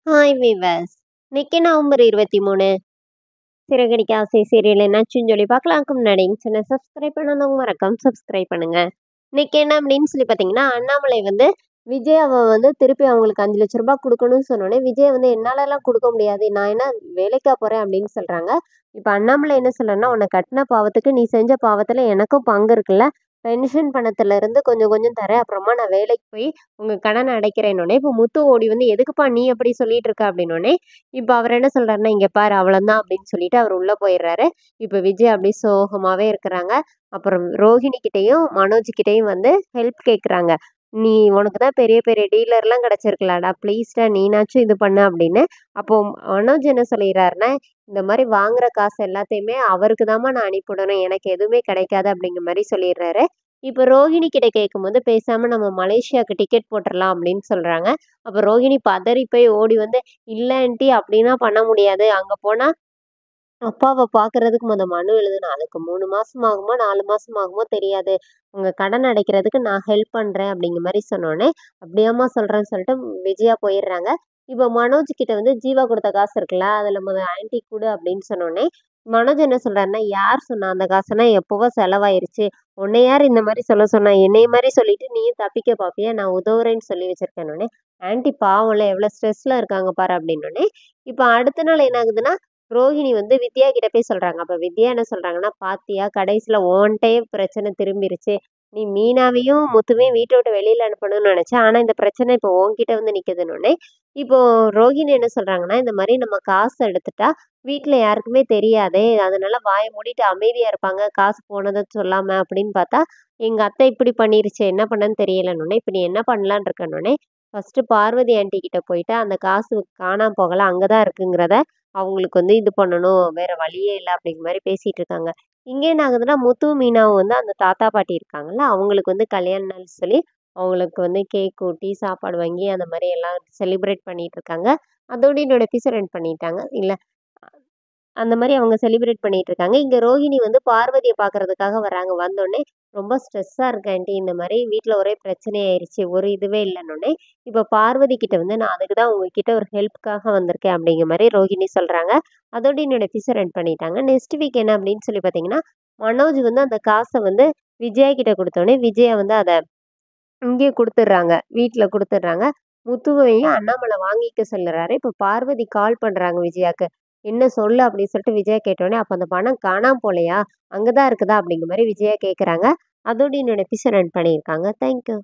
Hi viewers. இன்னைக்கு November 23. Siragadikka ஆசை serial என்னாச்சுன்னு சொல்லி பார்க்கலாம்க்கு முன்னாடி சின்ன சப்ஸ்கிரைப் பண்ணாதவங்க மறக்காம சப்ஸ்கிரைப் பண்ணுங்க. இன்னைக்கு என்ன அப்படின்னு சொல்லி பார்த்தீங்கன்னா, அண்ணாமலை வந்து விஜயாவை வந்து திருப்பி அவங்களுக்கு 5 லட்சம் ரூபாய் கொடுக்கணும்னு சொன்னோடனே, விஜய் வந்து என்னாலலாம் கொடுக்க முடியாது, நான் என்ன வேலைக்கா போறேன் அப்படின்னு சொல்றாங்க. இப்போ அண்ணாமலை என்ன சொல்றாருன்னா, உன்னை கட்டின பாவத்துக்கு நீ செஞ்ச பாவத்துல எனக்கும் பங்கு இருக்குல்ல, பென்ஷன் பணத்துல இருந்து கொஞ்சம் கொஞ்சம் தரேன், அப்புறமா நான் வேலைக்கு போய் உங்க கடனை அடைக்கிறேன்னொடனே, இப்போ முத்து ஓடி வந்து எதுக்குப்பா நீ அப்படி சொல்லிட்டு இருக்க அப்படின்னோடனே, இப்போ அவர் என்ன சொல்றாருன்னா, இங்க பாரு அவ்வளவுதான் அப்படின்னு சொல்லிட்டு அவர் உள்ள போயிடுறாரு. இப்போ விஜய் அப்படி சோகமாவே இருக்கிறாங்க. அப்புறம் ரோஹிணி கிட்டயும் மனோஜ் கிட்டயும் வந்து ஹெல்ப் கேட்குறாங்க. நீ உனக்கு தான் பெரிய பெரிய டீலர்லாம் கிடைச்சிருக்கலாடா, ப்ளீஸ்டா நீனாச்சும் இது பண்ணு அப்படின்னு. அப்போ மனோஜ் என்ன சொல்லிடுறாருன்னா, இந்த மாதிரி வாங்குற காசு எல்லாத்தையுமே அவருக்கு தாம்மா நான் அனுப்பிவிடணும், எனக்கு எதுவுமே கிடைக்காது அப்படிங்கிற மாதிரி சொல்லிடுறாரு. இப்போ ரோஹிணி கிட்ட கேட்கும்போது பேசாம நம்ம மலேசியாவுக்கு டிக்கெட் போட்டுடலாம் அப்படின்னு சொல்றாங்க. அப்போ ரோஹிணி பதறி போய் ஓடி வந்து, இல்ல ஆன்ட்டி அப்படின்னா பண்ண முடியாது, அங்க போனா அப்பாவ பார்க்கறதுக்கு மனு எழுதணும். அதுக்கு 3 மாசம் ஆகுமோ, 4 மாசம் ஆகுமோ தெரியாது. உங்க கடன் அடைக்கிறதுக்கு நான் ஹெல்ப் பண்றேன் அப்படிங்கிற மாரி சொன்னோனே, அப்படியாம்மா சொல்றேன்னு சொல்லிட்டு விஜயா போயிடுறாங்க. இப்போ மனோஜ் கிட்ட வந்து ஜீவா குடுத்த காசு இருக்குல்ல, அதுல ஆன்டிக்கு குடு அப்படின்னு சொன்னோனே, மனோஜ் என்ன சொல்றாருன்னா, யார் சொன்னா அந்த காசெல்லாம் எப்பவோ செலவாயிருச்சு. உன்னை யார் இந்த மாரி சொல்ல சொன்னா? என்னைய மாரி சொல்லிட்டு நீயும் தப்பிக்க பார்ப்பியா? நான் உதவுறேன்னு சொல்லி வச்சிருக்கேன்னோனே, ஆன்டி பாவம்ல எவ்வளோ ஸ்ட்ரெஸ்ல இருக்காங்க பாரு அப்படின்னோனே, இப்போ அடுத்த நாள் என்ன ஆகுதுன்னா, ரோஹிணி வந்து வித்யா கிட்ட போய் சொல்றாங்க. அப்ப வித்யா என்ன சொல்றாங்கன்னா, பாத்தியா கடைசியில உன்ட்டயே பிரச்சனை திரும்பிருச்சு. நீ மீனாவையும் முத்துவையும் வீட்டை விட்டு வெளியில அனுப்பணும்னு நினைச்ச, ஆனா இந்த பிரச்சனை இப்போ உன்கிட்ட வந்து நிக்குதுன்னொடனே, இப்போ ரோஹிணி என்ன சொல்றாங்கன்னா, இந்த மாதிரி நம்ம காசு எடுத்துட்டா வீட்டுல யாருக்குமே தெரியாதே, அதனால வாயை மூடிட்டு அமைதியா இருப்பாங்க, காசு போனதை சொல்லாம அப்படின்னு பார்த்தா, எங்க அத்தை இப்படி பண்ணிருச்சு, என்ன பண்ணன்னு தெரியலன்னொடனே, இப்ப நீ என்ன பண்ணலான்னு இருக்கன்னொடனே, ஃபர்ஸ்ட் பார்வதி ஆன்ட்டி கிட்ட போயிட்டு அந்த காசு காணாம போகல, அங்கதான் இருக்குங்கிறத அவங்களுக்கு வந்து இது பண்ணணும், வேற வழியே இல்ல அப்படிங்கிற மாரி பேசிட்டு இருக்காங்க. இங்க என்ன ஆகுதுன்னா, முத்து, மீனாவும் வந்து அந்த தாத்தா, பாட்டி இருக்காங்கல்ல, அவங்களுக்கு வந்து கல்யாண நாள் சொல்லி, அவங்களுக்கு வந்து கேக் ஊட்டி, சாப்பாடு வாங்கி அந்த மாரி எல்லாம் செலிப்ரேட் பண்ணிட்டு இருக்காங்க. அதோட என்னோட எபிசோட் எண்ட் பண்ணிட்டாங்க. இல்ல அந்த மாரி அவங்க செலிப்ரேட் பண்ணிட்டு இருக்காங்க. இங்க ரோஹிணி வந்து பார்வதிய பார்க்கறதுக்காக வராங்க. வந்தோனே, "ரொம்ப ஸ்ட்ரெஸ்ஸா இருக்கேன் ஆன்ட்டி. இந்த மாரி வீட்ல ஒரே பிரச்சனை ஆயிருச்சு. ஒரு இதுவே இல்லன்னொன்னே, இப்ப பார்வதி கிட்ட வந்து நான் அதுக்கு தான் உங்ககிட்ட ஒரு ஹெல்ப்க்காக வந்திருக்கேன்." அப்படிங்கிற மாரி ரோஹிணி சொல்றாங்க. அதோட என்னோட எபிசோட் எண்ட் பண்ணிட்டாங்க. நெக்ஸ்ட் வீக் என்ன அப்படின்னு சொல்லி பார்த்தீங்கன்னா, மனோஜ் வந்து அந்த காச வந்து விஜயா கிட்ட குடுத்தோனே, விஜயா வந்து அத இங்கேயே குடுத்துடுறாங்க. வீட்ல குடுத்துடுறாங்க. முத்துவையும் அண்ணாமலை வாங்கிக்க சொல்லுறாரு. இப்ப பார்வதி கால் பண்றாங்க விஜயாக்கு. "என்ன சொல்லு?" அப்படின்னு சொல்லிட்டு விஜயா கேட்டோனே, "அப்ப அந்த பணம் காணாம போலையா? அங்க தான் இருக்குதா?" அப்படிங்கிற மாரி விஜயா கேட்கறாங்க. அதோட என்னோட எபிசோட் எண்ட் பண்ணியிருக்காங்க. Thank you.